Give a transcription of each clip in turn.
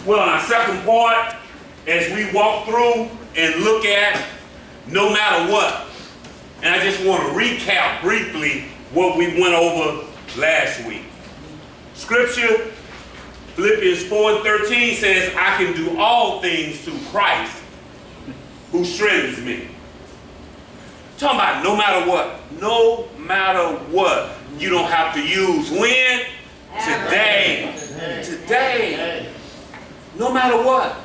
Well, our second part, as we walk through and look at no matter what. And I just want to recap briefly what we went over last week. Scripture, Philippians 4:13 says, I can do all things through Christ who strengthens me. Talking about no matter what. No matter what. You don't have to use when? Today. Today. No matter what.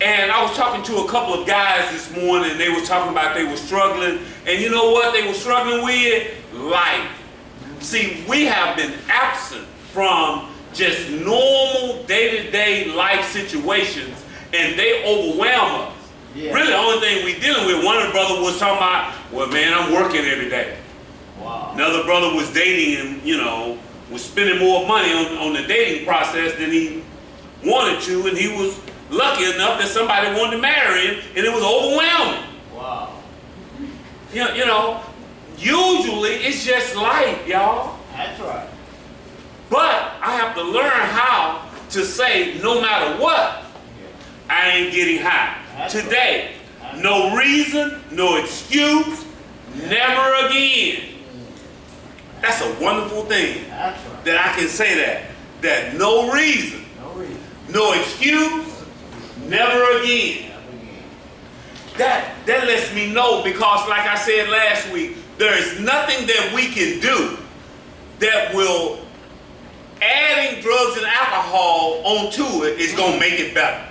And I was talking to a couple of guys this morning, and they were talking about they were struggling. And you know what they were struggling with? Life. See, we have been absent from just normal day-to-day life situations, and they overwhelm us. Yeah. Really, the only thing we dealing with, one of the brothers was talking about, well, man, I'm working every day. Wow. Another brother was dating and, you know, was spending more money on the dating process than he wanted to, and he was lucky enough that somebody wanted to marry him, and it was overwhelming. Wow. You know, usually it's just life, y'all. That's right. But I have to learn how to say, no matter what, I ain't getting high. That's today. Right. No reason, no excuse, never again. That's a wonderful thing. That's right. That I can say that. That no reason, no excuse, never again. That lets me know, because like I said last week, there is nothing that we can do that will, adding drugs and alcohol onto it is going to make it better.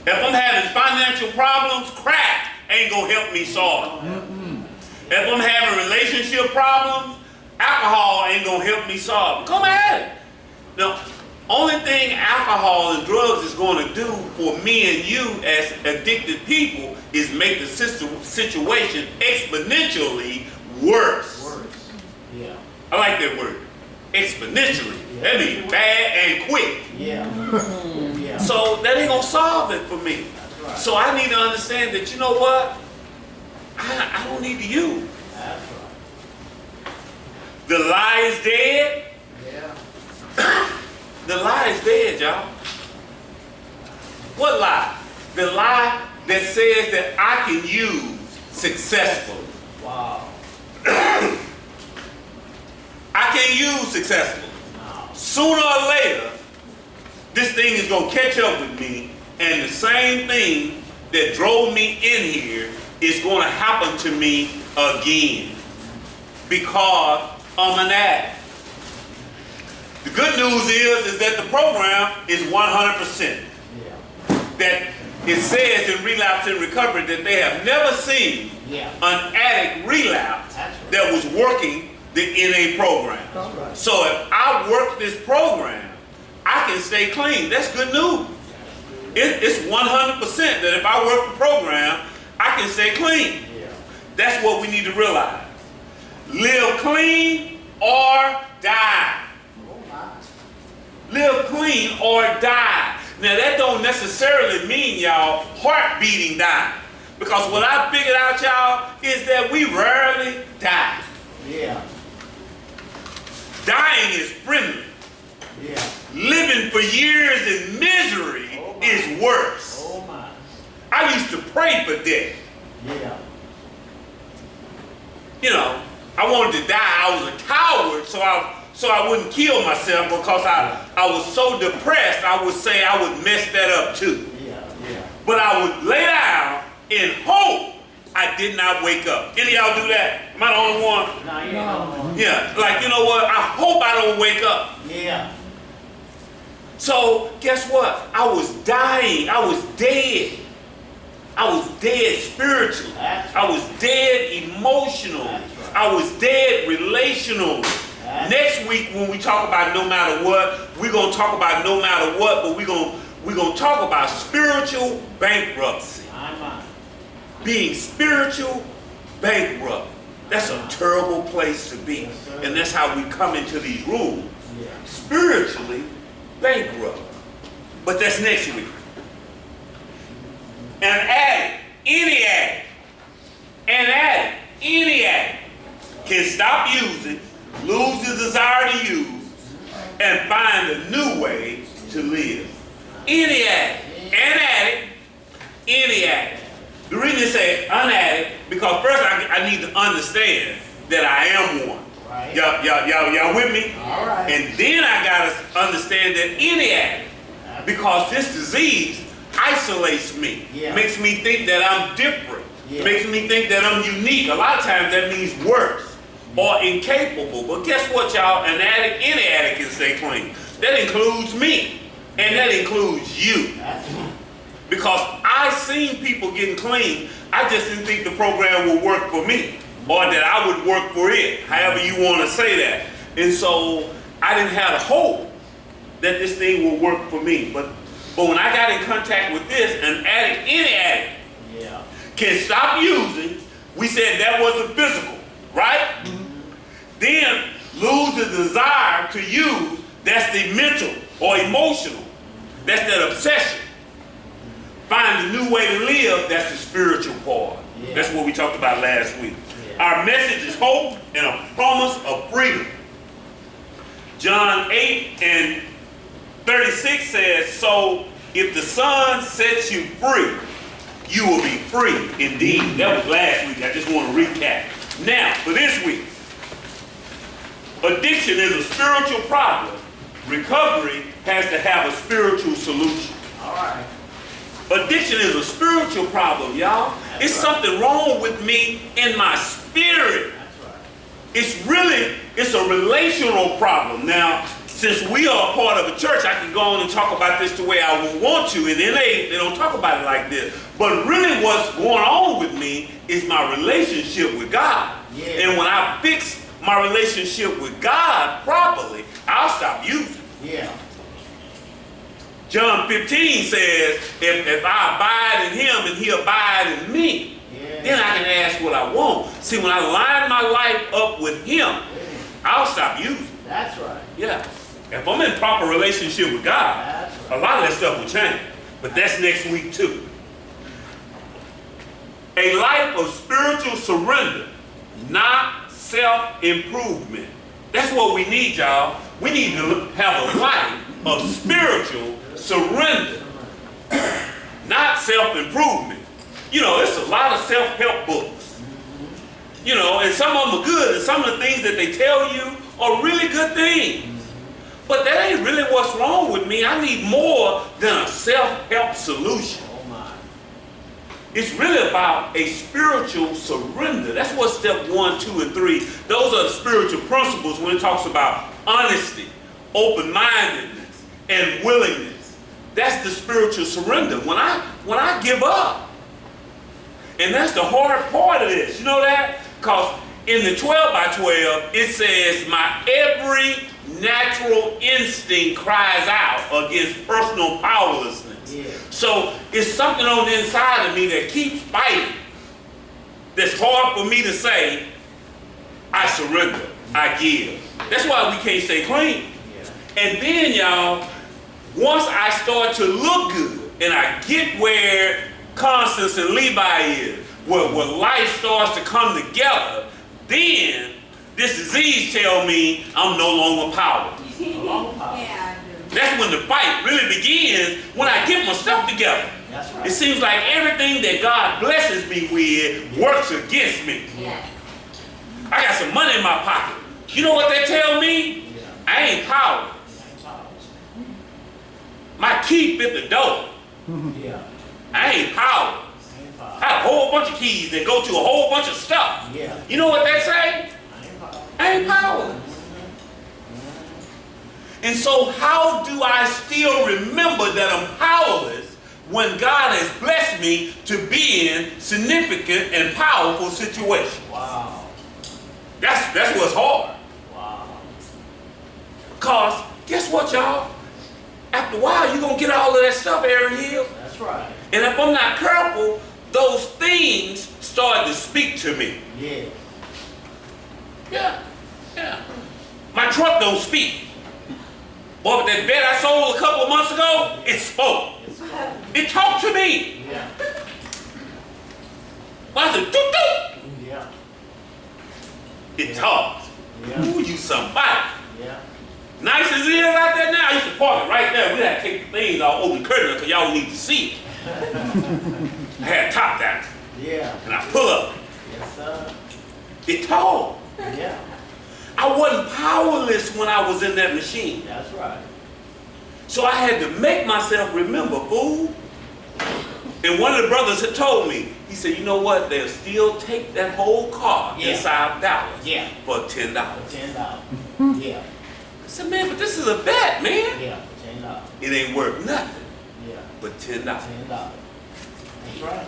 If I'm having financial problems, crack ain't going to help me solve them. If I'm having relationship problems, alcohol ain't going to help me solve them. Come at it. The only thing alcohol and drugs is going to do for me and you as addicted people is make the situation exponentially worse. Yeah. I like that word. Exponentially. Yeah. That means bad and quick. Yeah. Yeah. So that ain't gonna solve it for me. That's right. So I need to understand that, you know what? I don't need to use. That's right. The lie is dead. Yeah. The lie is dead, y'all. What lie? The lie that says that I can use successfully. Wow. I can't use successfully. No. Sooner or later, this thing is going to catch up with me, and the same thing that drove me in here is going to happen to me again, because I'm an addict. The good news is that the program is 100%. Yeah. That it says in Relapse and Recovery that they have never seen an addict relapse that was working the NA program. That's right. So if I work this program, I can stay clean. That's good news. It's 100% that if I work the program, I can stay clean. Yeah. That's what we need to realize. Live clean or die. Live clean or die. Now that don't necessarily mean, y'all, heart beating die. Because what I figured out, y'all, is that we rarely die. Yeah. Dying is friendly. Yeah. Living for years in misery is worse. Oh my. I used to pray for death. Yeah. You know, I wanted to die. I was a coward, so I wouldn't kill myself, because I was so depressed, I would say I would mess that up too. Yeah. Yeah. But I would lay down in hope I did not wake up. Any of y'all do that? Am I the only one? No, you're not. Yeah, like, you know what? I hope I don't wake up. Yeah. So guess what? I was dying. I was dead. I was dead spiritually. I was dead emotionally. I was dead relationally. Next week when we talk about no matter what, we're going to talk about no matter what, but we're going to talk about spiritual bankruptcy. Being spiritual bankrupt. That's a terrible place to be. And that's how we come into these rooms. Spiritually bankrupt. But that's next week. An addict, any addict can stop using, lose the desire to use, and find a new way to live. Any addict, an addict, any addict. The reason they say an addict, because first I need to understand that I am one. Right. Y'all with me? All right. And then I gotta understand that any addict, because this disease isolates me, Yeah. makes me think that I'm different, Yeah. makes me think that I'm unique. A lot of times that means worse or incapable. But guess what, y'all? An addict, any addict can stay clean. That includes me, and that includes you. That's right. Because I seen people getting clean, I just didn't think the program would work for me, or that I would work for it, however you want to say that. And so I didn't have hope that this thing will work for me. But when I got in contact with this, an addict, any addict, Yeah. can stop using. We said that wasn't physical, right? Then lose the desire to use. That's the mental or emotional. That's that obsession. Find a new way to live. That's the spiritual part. Yeah. That's what we talked about last week. Yeah. Our message is hope and a promise of freedom. John 8:36 says, so if the Son sets you free, you will be free indeed. That was last week. I just want to recap. Now, for this week, addiction is a spiritual problem. Recovery has to have a spiritual solution. All right. Addiction is a spiritual problem, y'all. It's something wrong with me in my spirit. That's right. It's a relational problem. Now, since we are a part of a church, I can go on and talk about this the way I would want to, and then they don't talk about it like this. But really what's going on with me is my relationship with God. Yeah. And when I fix my relationship with God properly, I'll stop using. Yeah. John 15 says, if I abide in him and he abide in me, Yeah. then I can ask what I want. See, when I line my life up with him, I'll stop using. That's right. Yeah. If I'm in proper relationship with God, That's a lot of that stuff will change. But that's next week too. A life of spiritual surrender, not self-improvement. That's what we need, y'all. We need to have a life of spiritual surrender, not self-improvement. You know, it's a lot of self-help books. You know, and some of them are good, and some of the things that they tell you are really good things. But that ain't really what's wrong with me. I need more than a self-help solution. Oh my. It's really about a spiritual surrender. That's what step 1, 2, and 3, those are the spiritual principles when it talks about honesty, open-mindedness, and willingness. That's the spiritual surrender. When I give up. And that's the hard part of this. You know that? Because in the 12 by 12, it says, my every natural instinct cries out against personal powerlessness. Yeah. So it's something on the inside of me that keeps fighting. That's hard for me to say, I surrender, I give. That's why we can't stay clean. Yeah. And then, y'all, once I start to look good and I get where Constance and Levi is, where life starts to come together, then this disease tell me I'm no longer powerful. Long power. Yeah, I do. That's when the fight really begins, when I get my stuff together. That's right. It seems like everything that God blesses me with works against me. Yes. I got some money in my pocket. You know what they tell me? Yeah. I ain't powerful. Ain't power. My key fit the door. Yeah. I ain't powerful. Ain't power. I have a whole bunch of keys that go to a whole bunch of stuff. Yeah. You know what they say? Ain't power. I ain't powerless. And so how do I still remember that I'm powerless when God has blessed me to be in significant and powerful situations? Wow. That's what's hard. Wow. Because guess what, y'all? After a while, you're going to get all of that stuff, Aaron Hill. That's right. And if I'm not careful, those things start to speak to me. Yeah. Yeah. My truck don't speak. Boy, but that bed I sold a couple of months ago, it spoke. It talked to me. Yeah. I said, doo-doo. Yeah. It talked. Yeah. Ooh, you somebody. Yeah. Nice as it is out there now, I used to park it right there. We had to take the things all over the curtain because y'all need to see it. I had top down, Yeah. and I pull up. Yes, sir. It tall. Yeah. I wasn't powerless when I was in that machine. That's right. So I had to make myself remember, fool. And one of the brothers had told me, he said, you know what? They'll still take that whole car Yeah. inside Dallas Yeah. for $10. $10. Yeah. I said, man, but this is a bet, man. Yeah. $10. It ain't worth nothing Yeah. but $10. $10. That's right.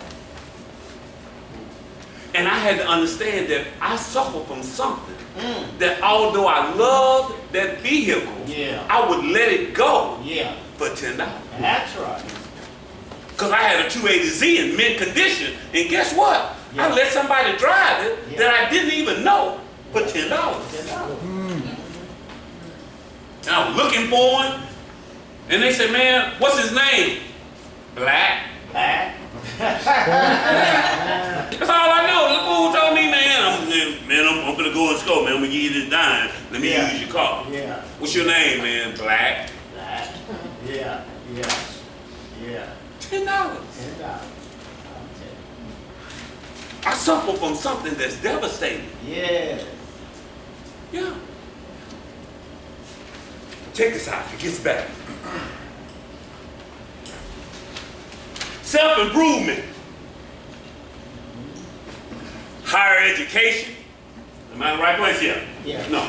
And I had to understand that I suffer from something. Mm. That although I loved that vehicle, Yeah. I would let it go Yeah. for $10. That's right. Because I had a 280Z in mint condition. And guess what? Yeah. I let somebody drive it Yeah. that I didn't even know for $10. $10. And I was looking for him. And they said, man, what's his name? Black. Back. That's all I know. The fool told me, man, I'm gonna go and score, man. I'm gonna give you this dime. Let me Yeah. use your car. Yeah. What's your name, man? Black. Back. Yeah. Yeah. Yeah. $10. $10. I suffer from something that's devastating. Yeah. Yeah. Check this out. It gets better. Self-improvement. Higher education. Am I in the right place here? Yeah. No.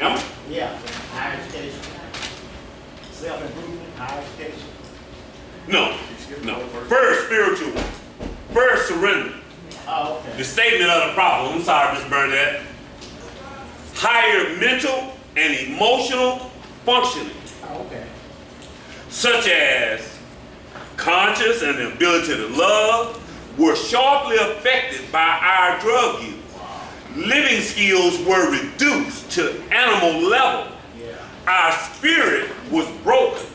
Am I? Yeah. Higher education. Self-improvement. Higher education. No. No. First, spiritual. First, surrender. Oh, The okay. statement of the problem. I'm sorry, Miss Burnett. Higher mental and emotional functioning, Oh, okay. such as conscience and the ability to love, were sharply affected by our drug use. Living skills were reduced to animal level. Yeah. Our spirit was broken.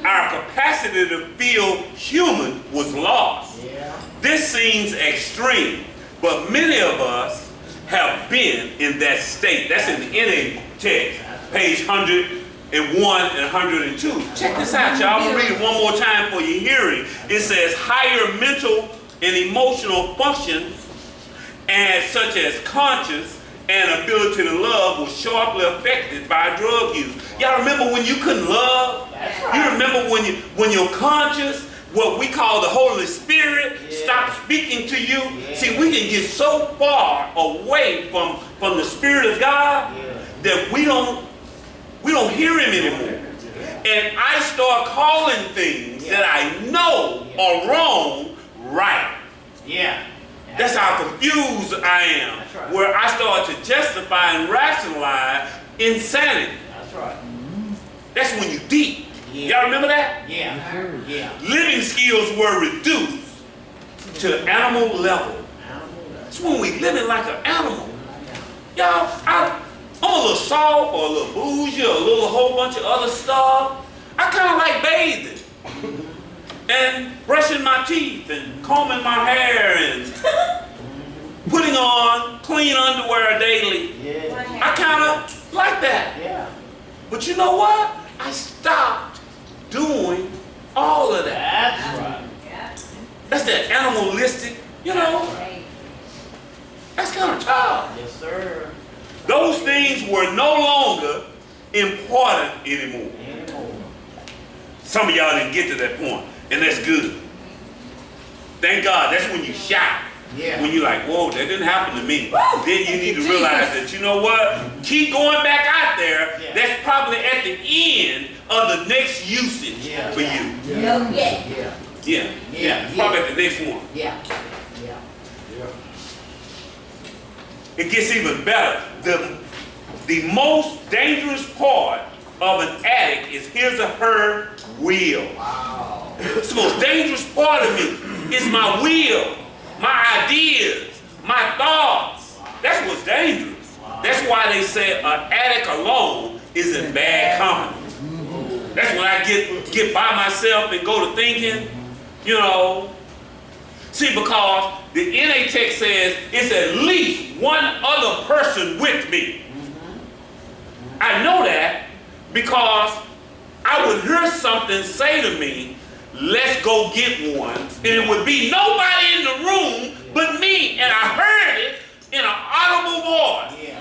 Our capacity to feel human was lost. Yeah. This seems extreme, but many of us have been in that state. That's in the NA text, page 101 and 102. Check this out, y'all. I'm going to read it one more time for your hearing. It says, higher mental and emotional functions, and such as conscience and ability to love, was sharply affected by drug use. Y'all remember when you couldn't love? That's right. You remember when your conscience, what we call the Holy Spirit, Yeah. stopped speaking to you? Yeah. See, we can get so far away from the Spirit of God Yeah. that we don't hear Him anymore. And I start calling things Yeah. that I know Yeah. are wrong right. Yeah. That's how confused I am. That's right. Where I start to justify and rationalize insanity. That's right. That's when you deep. Yeah. Y'all remember that? Yeah. Yeah. Living skills were reduced to animal level. That's when we living like an animal. Y'all, I'm a little soft or a little bougie or a little whole bunch of other stuff. I kind of like bathing and brushing my teeth and combing my hair and putting on clean underwear daily. Yeah. I kind of like that. Yeah. But you know what? I stopped doing all of that. That's right. That's that animalistic, you know, that's kind of tough. Yes, sir. Those things were no longer important anymore. Anymore. Some of y'all didn't get to that point, and that's good. Thank God, that's when you shout. Yeah. When you're like, whoa, that didn't happen to me. Then you need to realize that, you know what? Keep going back out there. Yeah. That's probably at the end of the next usage Yeah. for you. Yeah. Yeah. Yeah. Probably at the next one. Yeah. Yeah. It gets even better. The most dangerous part of an addict is his or her will. Wow. It's the most dangerous part of me. It's my will, my ideas, my thoughts. That's what's dangerous. That's why they say an addict alone is in bad company. That's when I get by myself and go to thinking, you know. See, because the NA text says it's at least one other person with me. I know that because I would hear something say to me, let's go get one. And it would be nobody in the room but me. And I heard it in an audible voice. Yeah.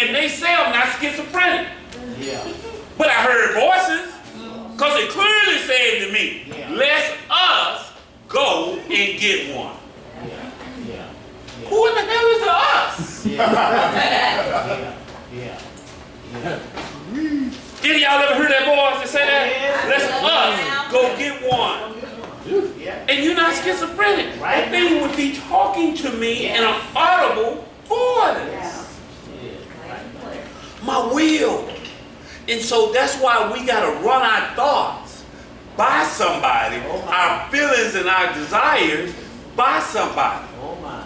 And they say I'm not schizophrenic. Yeah. But I heard voices because it clearly said to me, Yeah. let us go and get one. Yeah. Yeah. Who in the hell is the us? Yeah. Yeah. Yeah. Did y'all ever hear that voice that say that? Yeah. Let's us go get one. Yeah. And you're not schizophrenic. Right. That thing would be talking to me in an audible voice. Yeah. My will. And so that's why we got to run our thoughts by somebody, our feelings and our desires by somebody. Oh my.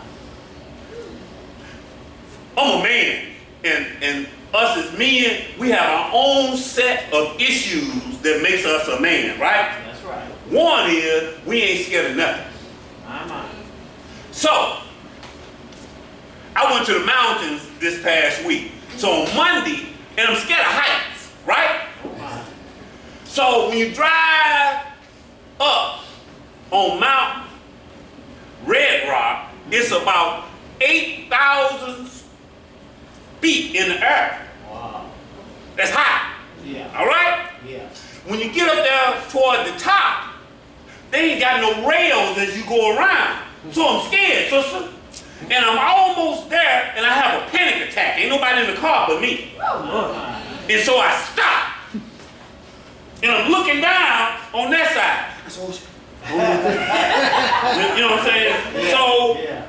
I'm a man, and us as men, we have our own set of issues that makes us a man, right? That's right. One is we ain't scared of nothing. My. So, I went to the mountains this past week. So on Monday, and I'm scared of heights, right? Oh my. So when you drive up on Mount Red Rock, it's about 8,000 feet in the air. Wow. That's high, Yeah. all right? Yeah. When you get up there toward the top, they ain't got no rails as you go around. So I'm scared, sister. And I'm almost there, and I have a panic attack. Ain't nobody in the car but me. My. And so I stop. And I'm looking down on that side. I said, you know what I'm saying? So Yeah.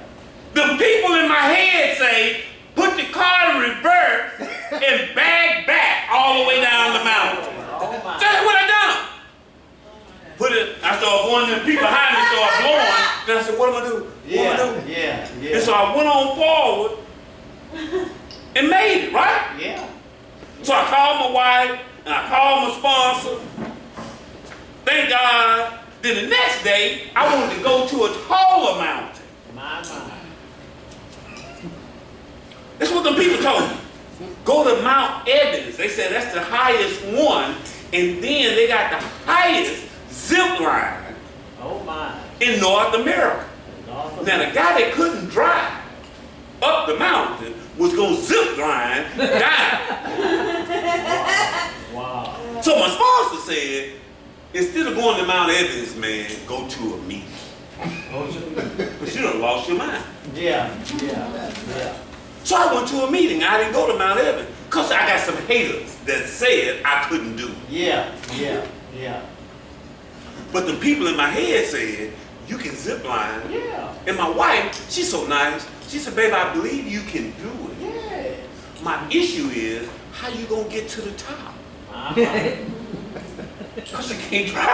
the people in my head say, put the car in reverse and bag back all the way down the mountain. Oh my. That's what I done. Put it, I started going, and the people behind me started blowing. Then I said, what am I doing? What am I Yeah. doing? Yeah. And so I went on forward and made it, right? Yeah. So I called my wife and I called my sponsor. Thank God. Then the next day, I wanted to go to a taller mountain. My. That's what the people told me. Go to Mount Evans. They said that's the highest one. And then they got the highest zip line Oh my. in North America. Awesome. Now the guy that couldn't drive up the mountain was going to zip line down. Wow. So my sponsor said, instead of going to Mount Evans, man, go to a meeting. Because you done lost your mind. Yeah. Yeah. Yeah. So I went to a meeting. I didn't go to Mount Evans because I got some haters that said I couldn't do it. Yeah. Yeah. Yeah. But the people in my head said, you can zip line. Yeah. And my wife, she's so nice. She said, babe, I believe you can do it. Yeah. My issue is, how you going to get to the top? Because you can't drive. I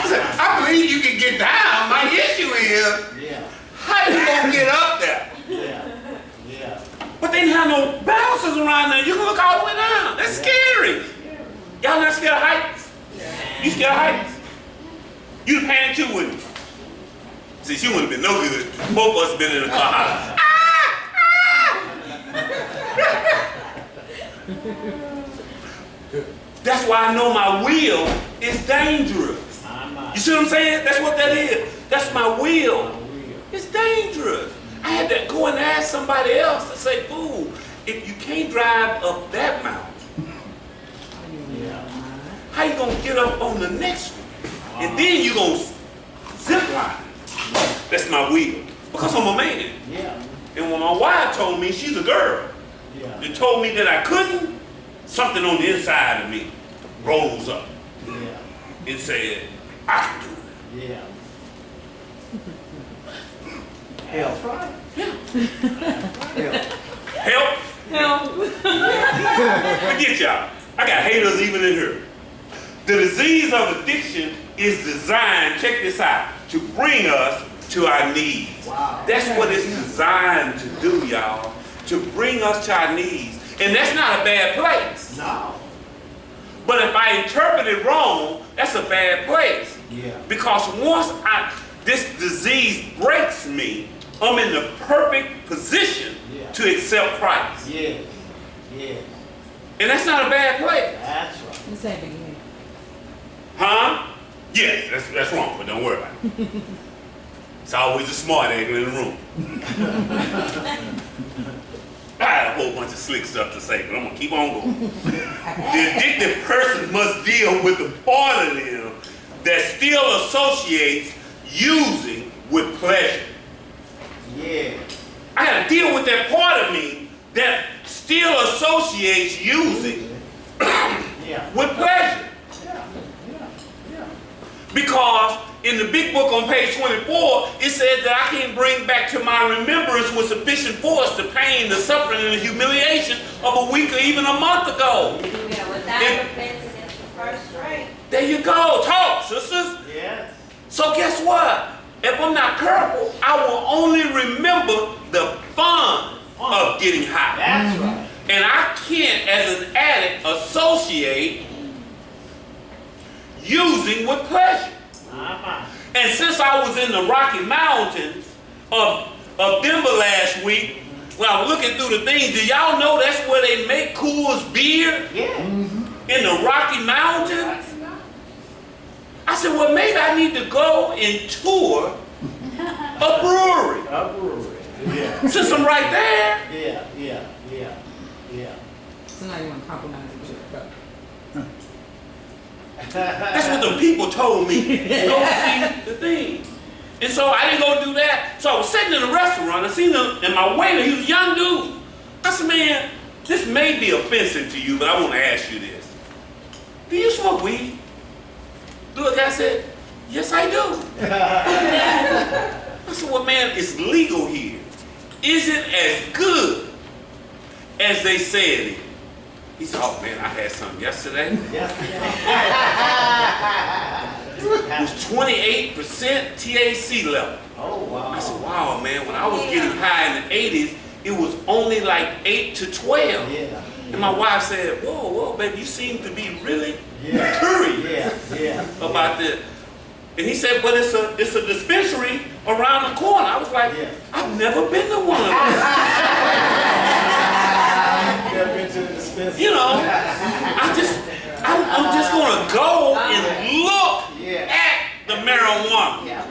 said, I believe you can get down. My issue is, Yeah. how you going to get up there? Yeah. Yeah. But they didn't have no bouncers around there. You can look all the way down. That's scary. Y'all not scared of heights? You scared of heights? You'd have panicked too, wouldn't you? See, she wouldn't have been no good. Both of us been in the car hollering, That's why I know my will is dangerous. You see what I'm saying? That's what that is. That's my will. It's dangerous. I had to go and ask somebody else to say, fool, if you can't drive up that mountain, Yeah. how you gonna get up on the next one? And then you gonna zip line. That's my will. Because I'm a man. Yeah. And when my wife told me, she's a girl, Yeah. and told me that I couldn't, something on the inside of me rose up Yeah. and said, I can do it. Yeah. That's right. Help? Forget y'all. I got haters even in here. The disease of addiction is designed, check this out, to bring us to our knees. Wow. That's what it's designed to do, y'all. To bring us to our knees. And that's not a bad place. No. But if I interpret it wrong, that's a bad place. Yeah. Because once this disease breaks me, I'm in the perfect position Yeah. to accept Christ. Yes. Yes. And that's not a bad place. That's right. This ain't beginning. Huh? Yes, that's wrong, but don't worry about it. It's always a smart egg in the room. I had a whole bunch of slick stuff to say, but I'm gonna keep on going. The addicted person must deal with the part of them that still associates using with pleasure. Yeah. I gotta deal with that part of me that still associates using Yeah. with pleasure. Yeah. Yeah. Yeah. Because in the big book on page 24, it says that I can bring back to my remembrance with sufficient force the pain, the suffering, and the humiliation of a week or even a month ago. Yeah, without offense against the first rate. There you go. Talk, sisters. Yes. So guess what? If I'm not careful, I will only remember the fun of getting high. That's right. And I can't, as an addict, associate using with pleasure. And since I was in the Rocky Mountains of Denver last week, when I was looking through the things, do y'all know that's where they make Coors beer? Yeah. In the Rocky Mountains? I said, well, maybe I need to go and tour a brewery. A brewery. Yeah. Since I'm right there. Yeah. Yeah. Yeah. Yeah. So now you want to compromise it with your cup. That's what the people told me. Go see the thing. And so I didn't go do that. So I was sitting in a restaurant. I seen him, and my waiter, he was a young dude. I said, man, this may be offensive to you, but I want to ask you this. Do you smoke weed? Look, I said, yes, I do. I said, well, man, it's legal here. Is it as good as they said it is? He said, oh, man, I had some yesterday. Yeah. It was 28% THC level. Oh, wow. I said, wow, man, when I was getting high in the 80s, it was only like 8 to 12. Yeah. And my wife said, whoa, baby, you seem to be really Yeah. curious Yeah. about this. And he said, but it's a dispensary around the corner. I was like, Yeah. I've never been to one of those. Never been to the dispensary. You know, I'm just gonna go and look Yeah. at the marijuana. Yeah.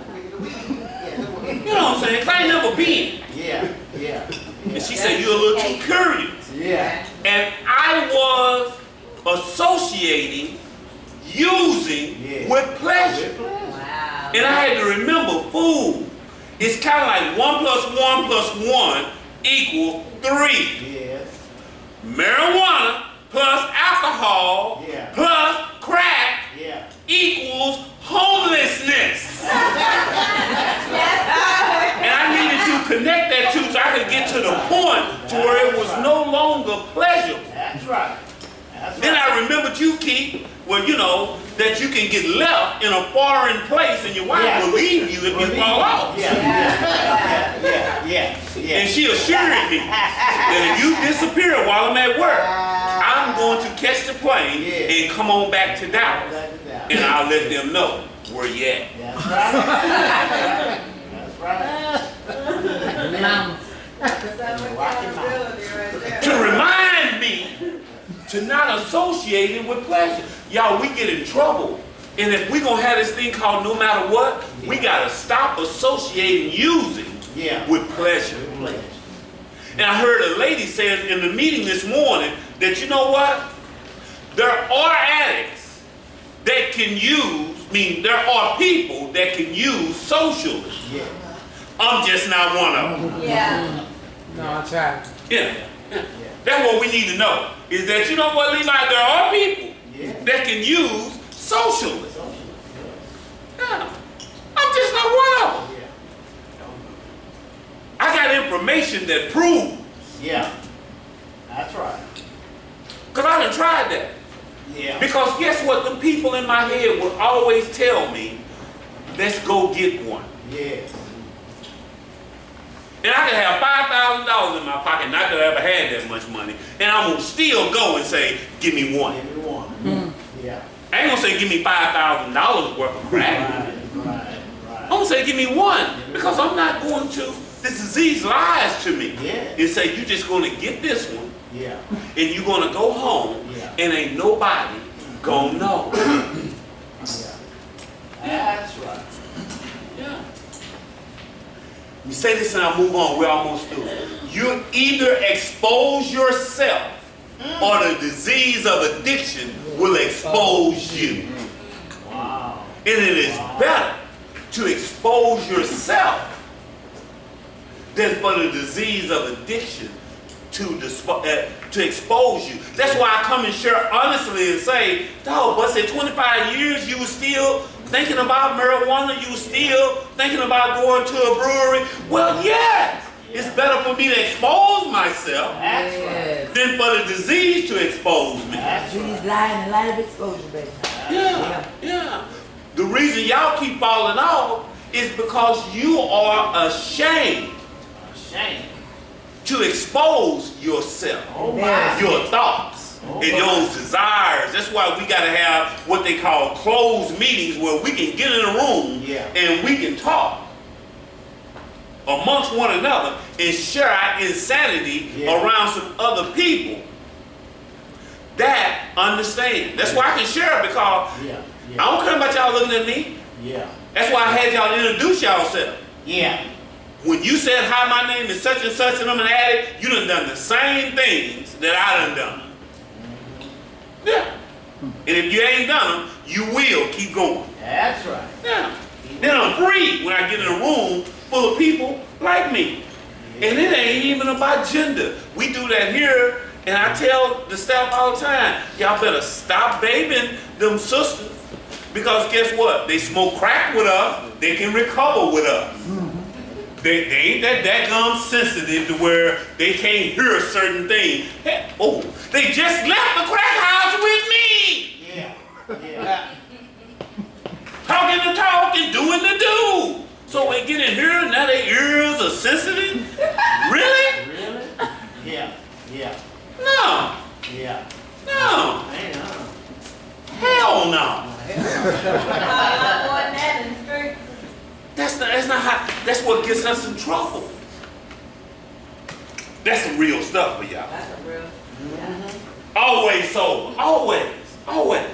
You know what I'm saying? 'Cause I ain't never been. Yeah. Yeah. And she said, you're a little too curious. Yeah. And I was associating using Yeah. with pleasure. Wow. And I had to remember, food, it's kind of like 1 plus 1 plus 1 equal 3. Yes. Marijuana plus alcohol Yeah. plus crack Yeah. equals homelessness. And I needed to connect that two so I could get to the point to where it was no longer pleasurable. That's right. That's Then right. I remembered you, Keith, where you know that you can get left in a foreign place and your wife Yeah. will leave you if you fall out. Yeah. And she assured me that if you disappear while I'm at work, I'm going to catch the plane Yeah. and come on back to Dallas. And I'll let them know where you at. That's right. That's right. Mountains. To remind me to not associate it with pleasure. Y'all, we get in trouble. And if we're going to have this thing called no matter what, we got to stop associating using Yeah. with pleasure. And I heard a lady saying in the meeting this morning that, you know what? There are addicts that can there are people that can use socially. Yeah. I'm just not one of them. Yeah. No, I tried. Yeah. That's what we need to know. Is that, you know what, Levi? There are people Yeah. that can use socially. Yeah. I'm just not one of them. I got information that proves. Yeah. That's right. Because I done tried that. Yeah. Because guess what? The people in my head would always tell me, let's go get one. Yes. And I could have $5,000 in my pocket, not that I ever had that much money, and I'm going to still go and say, give me one. Give me one. Yeah. I ain't going to say, give me $5,000 worth of crack. Right. I'm going to say, give me one. Because I'm not going to, this disease lies to me. Yeah. And say, you're just going to get this one, Yeah. And you're gonna go home Yeah. and ain't nobody gonna know. Yeah. That's right. Yeah. You say this and I'll move on. We're almost through. You either expose yourself or the disease of addiction will expose you. Wow. And it is better to expose yourself than for the disease of addiction to expose you. That's why I come and share honestly and say, dog, but say 25 years you were still thinking about marijuana, you were still thinking about going to a brewery. Well, yes, it's better for me to expose myself That's right. Yes. than for the disease to expose me. That's These right. lying and live exposure, baby. Yeah, yeah. The reason y'all keep falling off is because you are ashamed Shame. to expose yourself, Oh my. your thoughts, Oh, and those desires. That's why we gotta have what they call closed meetings where we can get in a room Yeah. and we can talk amongst one another and share our insanity Yeah. around some other people that understand. That's why I can share it because Yeah. I Yeah. don't care about y'all looking at me. Yeah. That's why I had y'all introduce yourself. Yeah. When you said, hi, my name is such and such and I'm an addict, you done the same things that I done. Yeah. And if you ain't done them, you will keep going. That's right. Yeah. Then I'm free when I get in a room full of people like me. And it ain't even about gender. We do that here, and I tell the staff all the time, y'all better stop babying them sisters. Because guess what? They smoke crack with us, they can recover with us. They ain't that daggum sensitive to where they can't hear certain things. Hey, oh, they just left the crack house with me! Yeah. Yeah. Talking the talk and doing the do. So they get in here, now their ears are sensitive? Really? Really? Yeah. Yeah. No, Yeah. no, Man, hell no. A lot more than that in the streets. That's not how, that's what gets us in trouble. That's some real stuff for y'all. That's a real. Always sober, always, always.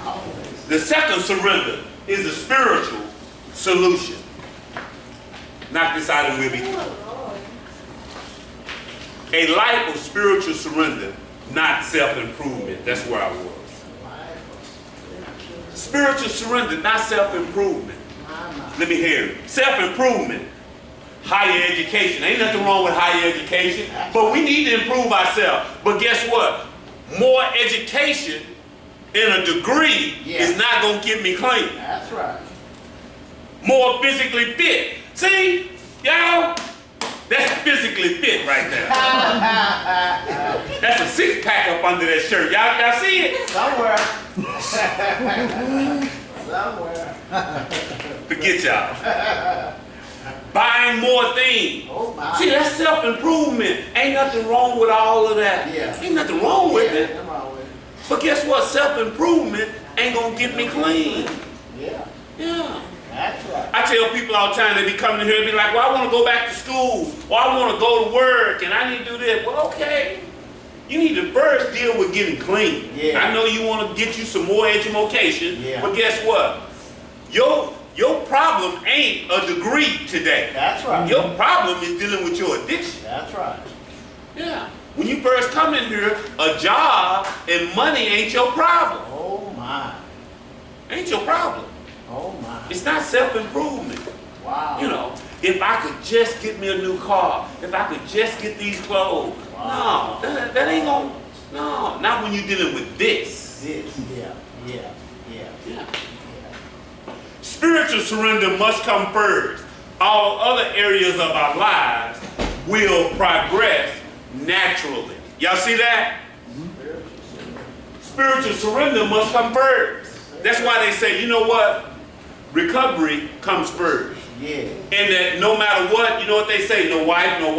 always. The second surrender is a spiritual solution. Knock this out and we'll be through. Oh, Lord. A life of spiritual surrender, not self-improvement. That's where I was. Spiritual surrender, not self-improvement. Let me hear it. Self-improvement, higher education. Ain't nothing wrong with higher education, but we need to improve ourselves. But guess what? More education and a degree is not going to get me clean. That's right. More physically fit. See, y'all, that's physically fit right there. That's a six-pack up under that shirt. Y'all see it? Somewhere. Somewhere. Forget y'all. Buying more things. Oh my. See, that's self-improvement. Ain't nothing wrong with all of that. Yeah. Ain't nothing wrong with Yeah, it. come on with it. But guess what? Self-improvement ain't gonna get me clean. Yeah. Yeah. That's right. I tell people all the time, they be coming here and be like, well, I want to go back to school, or I want to go to work, and I need to do this. Well, okay. You need to first deal with getting clean. Yeah. I know you want to get you some more education, Yeah. but guess what? Your problem ain't a degree today. That's right. Your problem is dealing with your addiction. That's right. Yeah. When you first come in here, a job and money ain't your problem. Oh my. Ain't your problem. Oh my. It's not self-improvement. Wow. You know, if I could just get me a new car, if I could just get these clothes. Wow. No, that ain't gonna, no, not when you're dealing with this. This. Yeah. Yeah. Yeah. Yeah. Yeah. Spiritual surrender must come first. All other areas of our lives will progress naturally. Y'all see that? Spiritual surrender must come first. That's why they say, you know what? Recovery comes first. Yeah. And that no matter what, you know what they say, no wife, no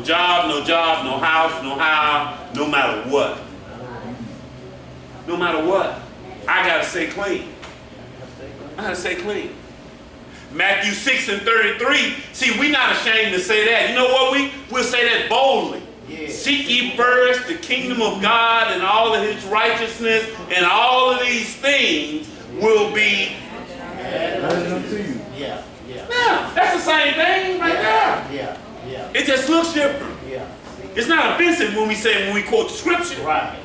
job, no house, no matter what. No matter what, I gotta stay clean. I gotta stay clean. Matthew 6:33, see, we're not ashamed to say that. You know what? We'll say that boldly. Yeah. Seek ye first the kingdom of God and all of his righteousness, and all of these things will be. Yeah. Yeah. Yeah, that's the same thing right there. Yeah. Yeah. It just looks different. Yeah. It's not offensive when we quote the scripture. Right.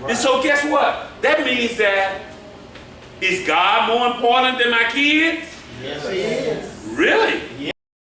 And so guess what? That means that is God more important than my kids? Yes, it is. Really? Yeah.